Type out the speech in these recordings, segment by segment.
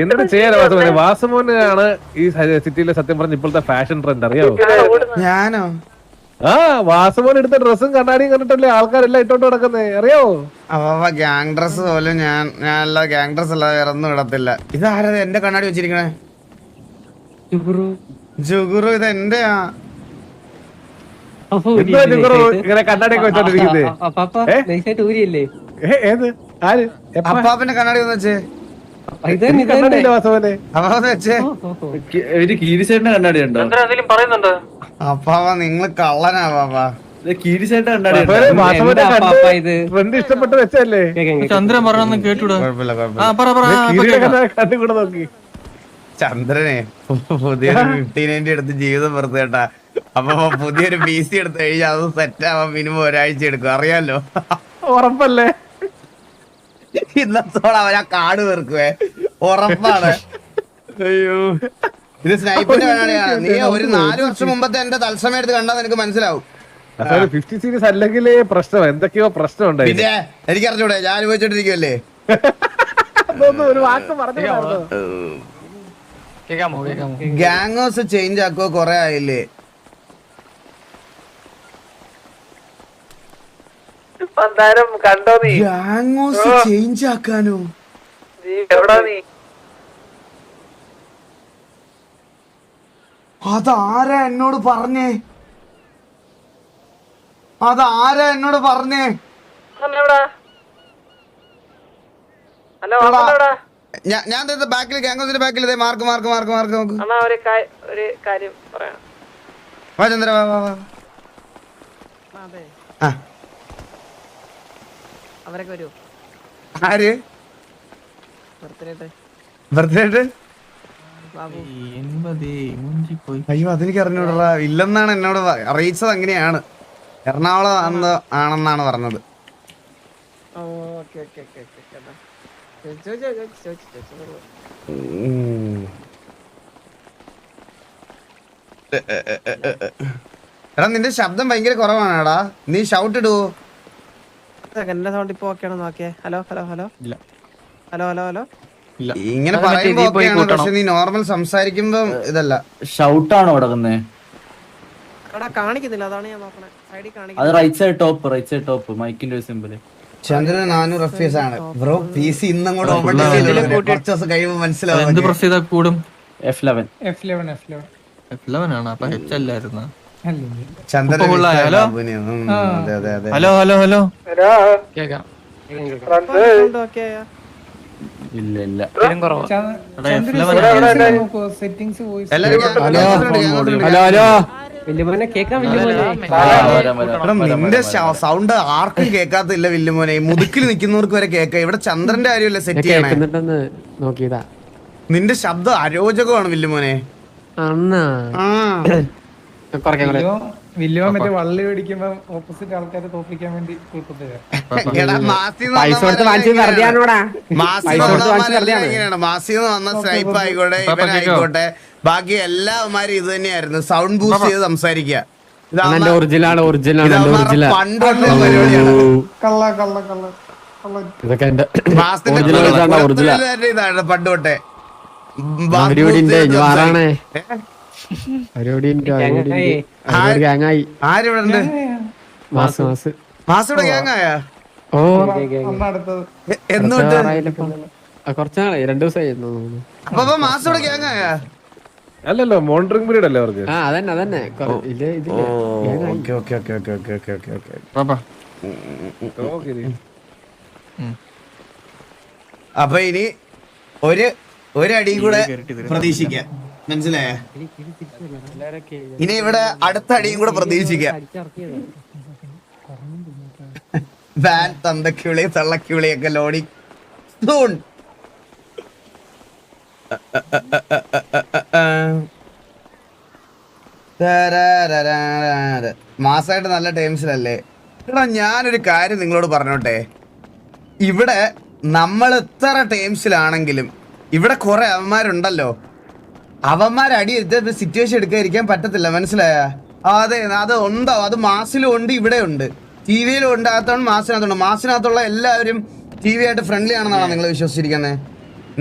എന്ത് ചെയ്യാനോ വാസുമോനെ? വാസുമോനാണ് ഈ സിറ്റിയിലെ സത്യം പറഞ്ഞ ഇപ്പോഴത്തെ ഫാഷൻ ട്രെൻഡ്, അറിയാവോ? ഞാനോ? ആ, വാസുമോൻ എടുത്ത ഡ്രസ്സും കണ്ണാടിയും കണ്ടിട്ടല്ലേ ആൾക്കാരെല്ലാം ഇട്ടോണ്ട് നടക്കുന്നേ, അറിയാവോ? അപ്പൊ ഗ്യാങ് ഡ്രസ് പോലും ഞാനല്ല ഗ്യാങ് ഡ്രസ് അല്ലാതെ വേറെ ഒന്നും ഇടത്തില്ല. ഇതാരാ എന്റെ കണ്ണാടി വെച്ചിരിക്കണേ? ജുഗുറു, ഇത് എന്റെയാ. ഇങ്ങനെ കണ്ണാടിയൊക്കെ വെച്ചോണ്ടിരിക്കുന്നേ? ഏത് ആര്? അപ്പാപ്പന്റെ കണ്ണാടി ഒന്ന് വെച്ചേ. കണ്ണാടിയില്ല വാസുമോനെ. അപ്പാപ്പ വെച്ചേ. കീരിശേട്ടന്റെ കണ്ണാടി ഉണ്ടോ? അപ്പാപ്പ നിങ്ങള് കള്ളനാ പാപ്പ. കീരിശേട്ടന്റെ കണ്ണാടി ഫ്രണ്ട് ഇഷ്ടപ്പെട്ട് വെച്ചല്ലേ? ചന്ദ്രൻ പറഞ്ഞൊന്നും കേട്ടൂടാ. കുഴപ്പമില്ല കുഴപ്പമില്ല. കണ്ടുകൂടെ നോക്കി. ചന്ദ്രനെ പുതിയൊരു 1590 എടുത്ത് ജീവിതം വെറുതെ കേട്ടാ. അപ്പൊ പുതിയൊരു PC എടുത്ത് കഴിഞ്ഞാൽ അത് സെറ്റ് ആവാൻ മിനിമം ഒരാഴ്ച എടുക്കും, അറിയാലോ. ഉറപ്പല്ലേ? ഇന്നത്തോളം അവൻ ആ കാട് വെറുക്കുവേ, ഉറപ്പാണ്. അയ്യോ, ഇത് സ്നൈപ്പിന്റെ കണ്ണാടിയാണ്. നീ ഒരു 4 വർഷം മുമ്പത്തെ എന്റെ തത്സമയം എടുത്ത് കണ്ടാൽ നിനക്ക് മനസ്സിലാവും. 50 സീരീസ് അല്ലെങ്കിൽ പ്രശ്നം എന്തൊക്കെയോ പ്രശ്നം ഉണ്ടായി. പിന്നെ എനിക്ക് അറിഞ്ഞൂടെ, ഞാൻ അനുഭവിച്ചോണ്ടിരിക്കുവല്ലേ. ഒരു വാക്ക് പറഞ്ഞു. ഗാങ്ങോസ് ചേഞ്ച് ആക്കോ കൊറേ ആയില്ലേ? ഗാങ്ങോസ് ചേഞ്ച് ആക്കാനോ? അതാരാ എന്നോട് പറഞ്ഞേ? ഞാൻ ബാക്കിൽ ഗാങ്ങോസിന്റെ ബാക്കിൽ മാർക്ക് നോക്ക്. വാ ചന്ദ്ര, വാ. ആര് ബർത്ത്ഡേ? അയ്യോ, അതെനിക്ക് അറിഞ്ഞൂടാ. ഇല്ലെന്നാണ് എന്നോട് അറിയിച്ചത്. അങ്ങനെയാണ്, എറണാകുളം ആണെന്നാണ് പറഞ്ഞത്. എടാ, നിന്റെ ശബ്ദം ഭയങ്കര കുറവാണെടാ. നീ ഷൗട്ട് ഇടുവോ? ഇങ്ങനെ പറയുമ്പോ ഓക്കെയാണ്, പക്ഷെ നീ നോർമൽ സംസാരിക്കുമ്പോ ഇതല്ല. ഷൗട്ടാണോ കിടക്കുന്നേ? കാണിക്കുന്നില്ല, അതാണ് ഞാൻ നോക്കണേ. അത് റൈറ്റ് സൈഡ് ടോപ്പ് മൈക്കിന്റെ സിമ്പിള്. ചന്ദ്രൻ 400 FPS ആണ് ബ്രോ. PC ഇന്നും കൂടെ കുറച്ച് ദിവസം കഴിയുമ്പോ മനസ്സിലാവും. F11 ആണ്. അപ്പൊ H അല്ലായിരുന്നു. ചന്ദ്രൻ ഹലോ ഇല്ല നിന്റെ സൗണ്ട് ആർക്കും കേൾക്കാത്തില്ല വില്ലുമോനെ. മുതുക്കിൽ നിൽക്കുന്നവർക്ക് വരെ കേൾക്കാം. ഇവിടെ ചന്ദ്രന്റെ കാര്യമല്ലേ സെറ്റ് ചെയ്യണേ. നോക്കിയതാ, നിന്റെ ശബ്ദം അരോചകമാണ് വില്ലുമോനെ. വില്ലുമോ മറ്റേ വള്ളി മേടിക്കുമ്പോ ഓപ്പോസിറ്റ് ആൾക്കാരെ തോപ്പിക്കാൻ വേണ്ടി മാസിന്ന് വന്ന സ്നൈപ്പ് ആയിക്കോട്ടെ, ഇവനായിക്കോട്ടെ, ബാക്കി എല്ലാവന്മാരും ഇത് തന്നെയായിരുന്നു. സൗണ്ട് ബൂസ്റ്റ് ചെയ്ത് സംസാരിക്കുക. പണ്ടുള്ള പരിപാടിയാണ്. ഇതാണ് പണ്ട് തൊട്ടേ. ആരിവിടെ മാസിയുടെ ഗ്യാങ്ങായ? എന്നോട്ട് കുറച്ചാളെ 2 ദിവസമായി. അപ്പൊ മാസിയുടെ ഗ്യാങ്ങായ? അല്ലല്ലോ, മോണിറ്ററിംഗ് പീരീഡ് അല്ലേ അവർക്ക്? അതന്നെ. അപ്പൊ ഇനി ഒരു അടി കൂടെ പ്രതീക്ഷിക്കാം, മനസ്സിലായ? ഇനി ഇവിടെ അടുത്ത അടിയും കൂടെ പ്രതീക്ഷിക്കാം. Van തന്തക്കിവിളി തള്ളക്കിവിളിയൊക്കെ ലോഡി soon. മാസായിട്ട് നല്ല ടൈംസിലല്ലേ? എടാ, ഞാനൊരു കാര്യം നിങ്ങളോട് പറഞ്ഞോട്ടെ. ഇവിടെ നമ്മൾ എത്ര ടൈംസിലാണെങ്കിലും ഇവിടെ കുറെ അവന്മാരുണ്ടല്ലോ. അവന്മാരടി സിറ്റുവേഷൻ എടുക്കാതിരിക്കാൻ പറ്റത്തില്ല, മനസ്സിലായ? അതെ, അത് ഉണ്ടോ? അത് മാസിലും ഉണ്ട്, ഇവിടെ ഉണ്ട്, TV യിലും ഉണ്ട്, അകത്താണ് മാസിനകത്തുണ്ട്. മാസിനകത്തുള്ള എല്ലാവരും TV ആയിട്ട് ഫ്രണ്ട്ലി ആണെന്നാണോ നിങ്ങൾ വിശ്വസിച്ചിരിക്കുന്നത്?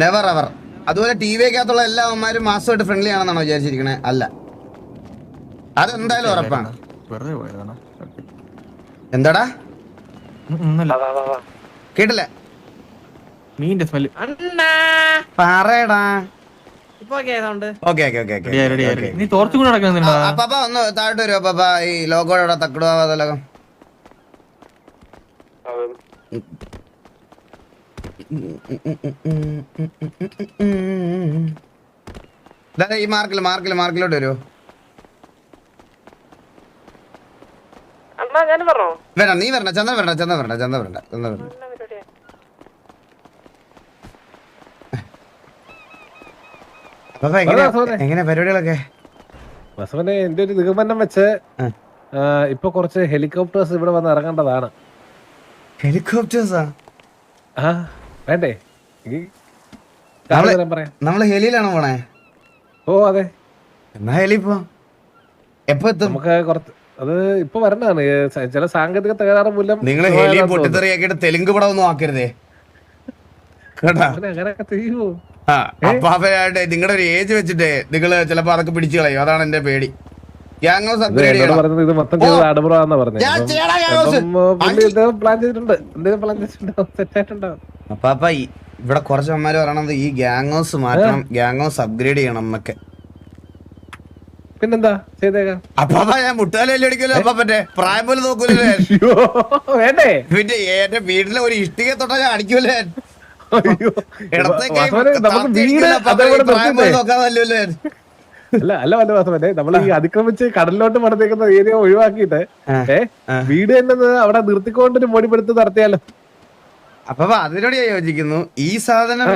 Never ever. അതുപോലെ TV-ക്കകത്തുള്ള എല്ലാ അമ്മമാരും മാസമായിട്ട് ഫ്രണ്ട്ലി ആണെന്നാണോ വിചാരിച്ചിരിക്കണേ? അല്ല, അതെന്തായാലും ഉറപ്പാണ്. വെറുതെ പോയതാണ്. എന്താടാ ഒന്നുമില്ല. കേട്ടില്ല? മീന്റെ സ്മെല്ല്. പറയടാ. Okay ready. നീ തോർത്തും കൂടെ നടക്കുന്നുണ്ടാ? അപ്പാപ്പ ഒന്ന് താഴോട്ട് വരുമോ അപ്പാപ്പ? ഈ ലോഗോടെ തക്കടുവാതലകം ഈ മാർക്കിലോട്ട് വരുമോ? വേണ്ട, നീ വരണ. ചന്ദ വരണ്ട. അപ്പാപ്പ എങ്ങനെ പരിപാടികളൊക്കെ? വാസവനെ എന്റെ ഒരു നിഗമനം വെച്ച് ഇപ്പൊ കുറച്ച് ഹെലികോപ്റ്റേഴ്സ് ഇവിടെ വന്ന് ഇറങ്ങേണ്ടതാണ്. ഹെലികോപ്റ്റേഴ്സാ? ആ വേണ്ടേ? പറയാം. നമ്മള് ഹെലിയിലാണോ പോണേ? ഓ അതെ. എന്നാ ഹെലി പോ. എപ്പോ എത്തും? നമുക്ക് കുറച്ച് അത് ഇപ്പൊ വരണതാണ്. ചില സാങ്കേതിക തകരാറ് മൂലം നിങ്ങൾ ഹെലി പൊട്ടിത്തെറിയാക്കിയിട്ട് തെലുങ്ക് പടം ഒന്നും ആക്കരുതേ കേട്ടാ. അങ്ങനെയൊക്കെ ചെയ്യുമോ? അപ്പാപ്പയായിട്ട് നിങ്ങളുടെ ഒരു ഏജ് വെച്ചിട്ട് നിങ്ങള് ചിലപ്പോ അതൊക്കെ പിടിച്ചു കളയും. അതാണ് എന്റെ പേടി. പറഞ്ഞത് ഇത് മൊത്തം ചെയ്ത് ആഡംബരമാണെന്നാ പറഞ്ഞത്. പ്ലാൻ ചെയ്തിട്ടുണ്ട്. എന്തെങ്കിലും പ്ലാൻ ചെയ്തിട്ടുണ്ടോ? സെറ്റ് ആയിട്ടുണ്ടോ? അപ്പാപ്പ ഇവിടെ കുറച്ച് അമ്മമാര് പറയണത് ഈ ഗ്യാങ് ഹൗസ് മാറ്റണം, ഗ്യാങ് ഹൗസ് അപ്ഗ്രേഡ് ചെയ്യണം എന്നൊക്കെ. പിന്നെന്താ ചെയ്തേക്കാം. അപ്പാപ്പ ഞാൻ മുട്ടാലല്ലേ അടിക്കല്ലോ അപ്പാപ്പന്റെ പ്രായം പോലെ നോക്കൂലേ? വേണ്ടേ? പിന്നെ എന്റെ വീട്ടിലെ ഒരു ഇഷ്ടിക തൊട്ടാ ഞാൻ അടിക്കൂലേ? അല്ല വാസവനെ, നമ്മൾ ഈ അതിക്രമിച്ച് കടലിലോട്ട് പണിതേക്കുന്ന ഏരിയ ഒഴിവാക്കിയിട്ട് വീട് തന്നെ അവിടെ നിർത്തിക്കൊണ്ടൊരു മൊഴിപ്പെടുത്ത് നടത്തിയാലോ? അപ്പൊ അതിനോട് ഞാൻ യോജിക്കുന്നു. ഈ സാധനം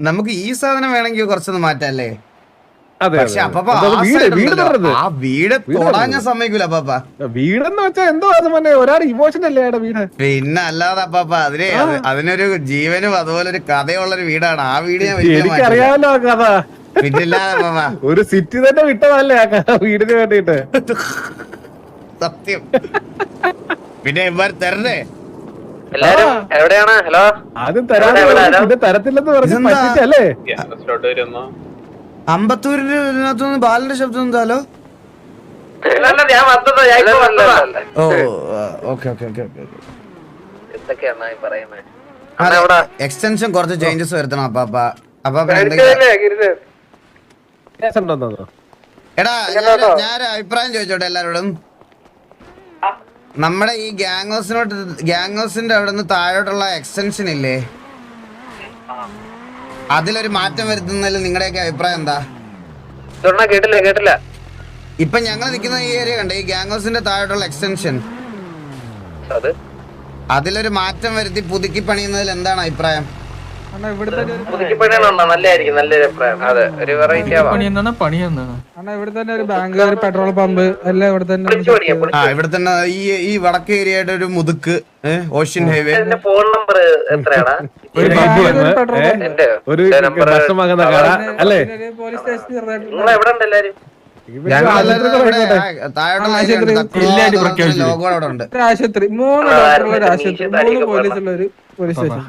നമുക്ക് ഈ സാധനം വേണമെങ്കിൽ കുറച്ചൊന്ന് മാറ്റല്ലേ? പക്ഷെ അപ്പാപ്പ ആ വീട് തൊടാൻ ഞാൻ സമ്മതിക്കൂല അപ്പാപ്പ. വീടെന്ന് വെച്ചാൽ എന്തോ ഒരാൾ ഇമോഷൻ അല്ലേ വീട്? പിന്നെ അല്ലാതെ അപ്പാപ്പ അതിനൊരു ജീവനും അതുപോലെ ഒരു കഥയുള്ളൊരു വീടാണ് ആ വീട്. ഞാൻ എനിക്കറിയാമല്ലോ ആ കഥ. പിന്നില്ലാതെ ഒരു സിറ്റി തന്നെ വിട്ടതല്ലേ ആ കഥ വീടിന് വേണ്ടിട്ട്. സത്യം. പിന്നെ ഇവർ തരണേ എവിടെയാണ്? ഹലോ, ആദ്യം തരാതെ തരത്തില്ലെന്ന് പറഞ്ഞല്ലേ? അമ്പത്തൂരിന്റെ ഇതിനകത്തുനിന്ന് ബാലന്റെ ശബ്ദം എന്താലോ? എക്സ്റ്റൻഷൻ കുറച്ച് ചേഞ്ചസ് വരുത്തണം അപ്പാപ്പ. എടാ ഞാൻ അഭിപ്രായം ചോദിച്ചോട്ടെ എല്ലാരോടും. നമ്മുടെ ഈ ഗ്യാങ് ഹൗസിന്റെ അവിടെ നിന്ന് താഴോട്ടുള്ള എക്സ്റ്റൻഷൻ ഇല്ലേ, അതിലൊരു മാറ്റം വരുത്തുന്നതിൽ നിങ്ങളുടെയൊക്കെ അഭിപ്രായം എന്താ? കേട്ടില്ല. ഇപ്പൊ ഞങ്ങൾ നിൽക്കുന്ന ഈ ഏരിയ കണ്ടേ, ഈ ഗ്യാങ് ഹൗസിന്റെ താഴോട്ടുള്ള എക്സ്റ്റൻഷൻ, അതിലൊരു മാറ്റം വരുത്തി പുതുക്കി പണിയുന്നതിൽ എന്താണ് അഭിപ്രായം? നല്ലതായിരിക്കും, നല്ലൊരു അഭിപ്രായം. അതെ, ഒരു വെറൈറ്റി ഇവിടെ തന്നെ ഒരു ബാങ്ക്, ഒരു പെട്രോൾ പമ്പ് എല്ലാം ഇവിടെ തന്നെ. ഇവിടെ തന്നെ ഈ വടക്കേ ഏരിയ ആയിട്ട് ഒരു മുതുക്ക്, ഓഷ്യൻ ഹൈവേ. ഫോൺ നമ്പർ എത്രയാണ്? ഒരു അല്ലേ? പോലീസ് സ്റ്റേഷൻ നിങ്ങൾ എവിടെ ഉണ്ട് എല്ലാരും? ലോഗോ അവിടെ ഉണ്ട്. ആശുപത്രി, 3 ഡോക്ടറുള്ള ഒരു ആശുപത്രി, 3 പോലീസുള്ള ഒരു പോലീസ് സ്റ്റേഷൻ.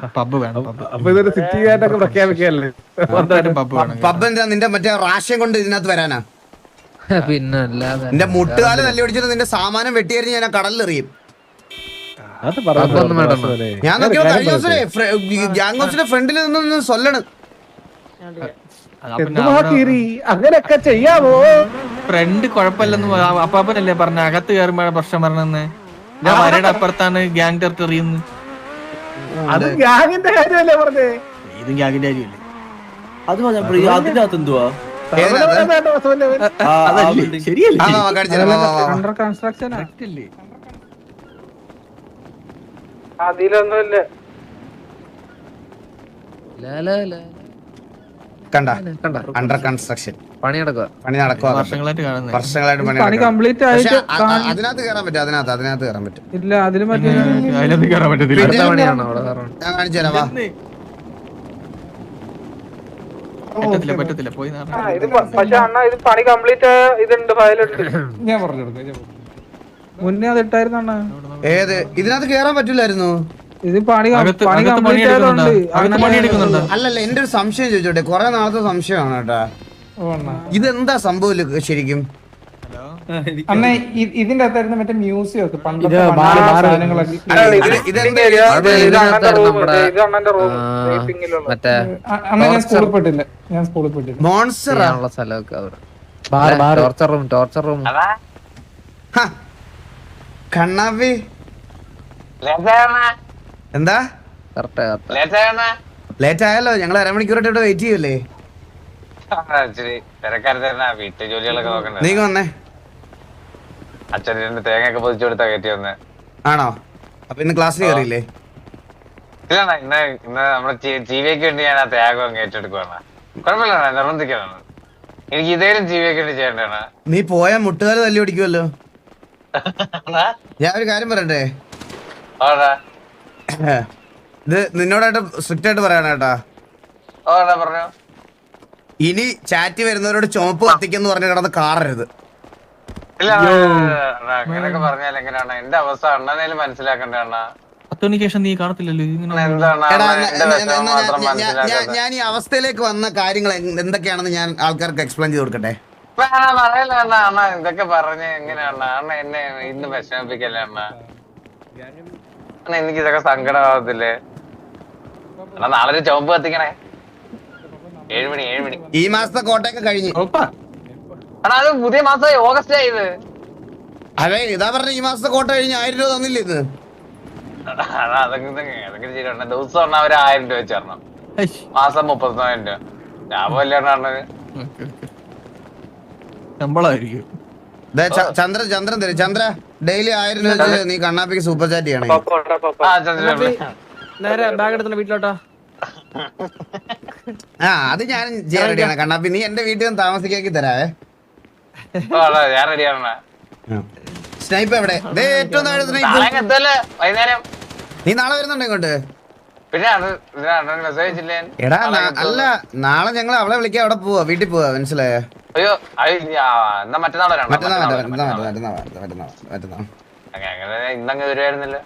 അപ്പൊ ഇതൊരു സിറ്റി ആയിട്ടൊക്കെ പ്രഖ്യാപിക്കല്ലേ? പബ് എന്താ നിന്റെ മറ്റേ റാഷ്യം കൊണ്ട് ഇതിനകത്ത് വരാനാ? പിന്നെ നിന്റെ മുട്ടുകാല് തല്ലി പിടിച്ചിട്ട് നിന്റെ സാമാനം വെട്ടിയരിഞ്ഞ് ഞാൻ കടലിലെറിയും. ഞാൻ നോക്കിയോ കഴിഞ്ഞ ദിവസം ഗ്യാങ് ഹൗസിന്റെ ഫ്രണ്ടിൽ നിന്ന് സൊല്ലണ്. അങ്ങനെയൊക്കെ ചെയ്യാമോ? ഫ്രണ്ട് കുഴപ്പമില്ലെന്ന് അപ്പാപ്പനല്ലേ പറഞ്ഞ, അകത്ത് കയറുമ്പോഴാണ് പ്രശ്നം പറഞ്ഞെന്ന്. ഞാൻ വരയുടെ അപ്പുറത്താണ് ഗ്യാങ് ടെറിട്ടറി. അത് ഗ്യാങ്ങിന്റെ കാര്യമല്ലേ പറഞ്ഞേ? ഇത് ഗ്യാങ്ങിന്റെ കാര്യമല്ലേ? അത് അതിനകത്ത് എന്തുവാ ശരിയല്ലേ? അണ്ടർ കൺസ്ട്രക്ഷൻ അതിലൊന്നുമില്ല. കണ്ട അണ്ടർ കൺസ്ട്രക്ഷൻ പണി നടക്കുക. വർഷങ്ങളായിട്ട് പണി കംപ്ലീറ്റ് ആയിട്ട് അതിനകത്ത് കയറാൻ പറ്റും. അതിനകത്ത് കയറാൻ പറ്റും. ഇല്ല, അതിന് മറ്റേ അതിനകത്ത് കയറാൻ പറ്റത്തില്ല. ഞാൻ കാണിച്ചു തരാം. വാ, പറ്റത്തില്ല പോയി. പക്ഷെ അണ്ണാ ഇത് പണി കംപ്ലീറ്റ് ഇതുണ്ട്, ഫയലുണ്ട്. ഞാൻ പറഞ്ഞു മുന്നേ അത് ഇട്ടായിരുന്നു അണ്ണാ. ഏത് ഇതിനകത്ത് കയറാൻ പറ്റില്ലായിരുന്നു? ഇത് പണി അകത്ത് പണി അകത്ത് കംപ്ലീറ്റ് ആയതുകൊണ്ട് അകത്ത് പണിയെടുക്കുന്നുണ്ടോ? അല്ലല്ല എന്റെ ഒരു സംശയം ചോദിച്ചോട്ടെ, കുറെ നാളത്തെ സംശയമാണ് കേട്ടാ. ഇതെന്താ സംഭവം ശരിക്കും? അണ്ണ ഇതിന്റെ അകത്തായിരുന്നു മറ്റേ മ്യൂസിയം ഒക്കെ പണ്ടത്തെ ഇത് ബാർ സാധനങ്ങളൊക്കെ. ഇതെന്താ ഇത് അണ്ണന്റെ റൂം മറ്റേ അണ്ണ ഞാൻ സ്കൂളിൽ പോയിട്ടില്ല മോൺസ്റ്റർ ചെയ്യാനുള്ള സ്ഥലമൊക്കെ അവിടെ. ബാർ ബാർ ടോർച്ചർ റൂം കണ്ണാപ്പി എന്താ ലേറ്റ് ആയല്ലോ, ഞങ്ങൾ അരമണിക്കൂറായിട്ട് ഇവിടെ വെയിറ്റ് ചെയ്യൂലേ. വീട്ടു ജോലികളൊക്കെ നോക്കണ്ടേ. നീ വന്നേ. അച്ഛൻ തേങ്ങയൊക്കെ പൊതിച്ചു കൊടുത്താ കയറ്റി വന്ന്. ആണോ? അപ്പൊ ഇന്ന് ക്ലാസ്സിൽ കയറിയില്ലേ? ഇല്ലണ്ണ, ഇന്ന് നമ്മുടെ ജീവിക്ക് വേണ്ടി ഞാൻ ആ ത്യാഗം ഏറ്റെടുക്കുവാണ്. കുഴപ്പമില്ല, നിർബന്ധിക്കാനാണ്. എനിക്ക് ഇതേലും ജീവിക്ക് വേണ്ടി ചെയ്യണ്ടാണ്. നീ പോയാ മുട്ടുകാല് തല്ലി ഓടിക്കുമല്ലോ. ഞാൻ ഒരു കാര്യം പറയട്ടെ, ഇത് നിന്നോടായിട്ട് സ്ട്രിക്റ്റ് ആയിട്ട് പറയണ കേട്ടാ. പറഞ്ഞോ. ഇനി ചാറ്റ് വരുന്നവരോട് ചുമപ്പ് കത്തിക്കെന്ന് പറഞ്ഞ് കിടന്ന് കാറരുത്. ഇല്ല, അങ്ങനെയൊക്കെ പറഞ്ഞാൽ എങ്ങനെയാണ് എന്റെ അവസ്ഥ? അണ്ണനേലും മനസ്സിലാക്കണ്ടേ അണ്ണ? 10 മണിക്ക് ശേഷം നീ കാണത്തില്ലല്ലോ. ഞാൻ ഈ അവസ്ഥയിലേക്ക് വന്ന കാര്യങ്ങൾ എന്തൊക്കെയാണെന്ന് ഞാൻ ആൾക്കാർക്ക് എക്സ്പ്ലെയിൻ ചെയ്ത് കൊടുക്കട്ടെ. പറയല്ല അണ്ണ, അണ്ണ ഇതൊക്കെ പറഞ്ഞ് എങ്ങനെയാണ് അണ്ണ എന്നെ ഇന്ന് വിഷമിപ്പിക്കല്ലേ അണ്ണ? അണ്ണ എനിക്ക് ഇതൊക്കെ സങ്കടമാവത്തില്ലേ അണ്ണ? നാളെ ഒരു ചുമപ്പ് കത്തിക്കണേ. 7 മണി. ഈ മാസത്തെ കോട്ടയൊക്കെ കഴിഞ്ഞു. അണ്ണാ അത് പുതിയ മാസമായി, ഓഗസ്റ്റ് ആയത്. അതെ, ഇതാ പറഞ്ഞ ഈ മാസത്തെ കോട്ട കഴിഞ്ഞ് 1000 രൂപ തന്നില്ലേ ഇത്? അതൊക്കെ ശരിയാണ്. ദിവസം അണ്ണ ഒരു 1000 രൂപ വെച്ച് തരണം. മാസം 34,000 രൂപ ലാഭമല്ലേ അണ്ണ? ശമ്പളമായിരിക്കും. ചന്ദ്രൻ തരും. ചന്ദ്ര ഡെയിലി 1000 രൂപ വെച്ച് നീ കണ്ണാപ്പിക്ക് സൂപ്പർ ചാറ്റ് ചെയ്യണേ. നേരെ ബാഗ് എടുത്തുള്ള വീട്ടിലോട്ടാ. ആ, അത് ഞാൻ ചെയ്യാൻ റെഡിയാണ് കണ്ണാപ്പി. നീ എന്റെ വീട്ടിൽ നിന്ന് താമസിക്കാക്കി തരാവേ. ഞാൻ റെഡിയാണ്. സ്നൈപ്പ് എവിടെ? ഏറ്റവും താഴെ സ്നൈപ്പ്. വൈകുന്നേരം നീ നാളെ വരുന്നുണ്ടോ ഇങ്ങോട്ട്? പിന്നെ മെസ്സേജ് ഇല്ലേ? എടാ അല്ല, നാളെ ഞങ്ങൾ അവളെ വിളിക്കാൻ അവിടെ പോവാ, വീട്ടിൽ പോവാ, മനസ്സിലായോ? അയ്യോ എന്നാ മറ്റന്നാൾ വരാം. മറ്റന്നാ അങ്ങനെ ഇന്നങ്ങ് വരുമായിരുന്നല്ലോ.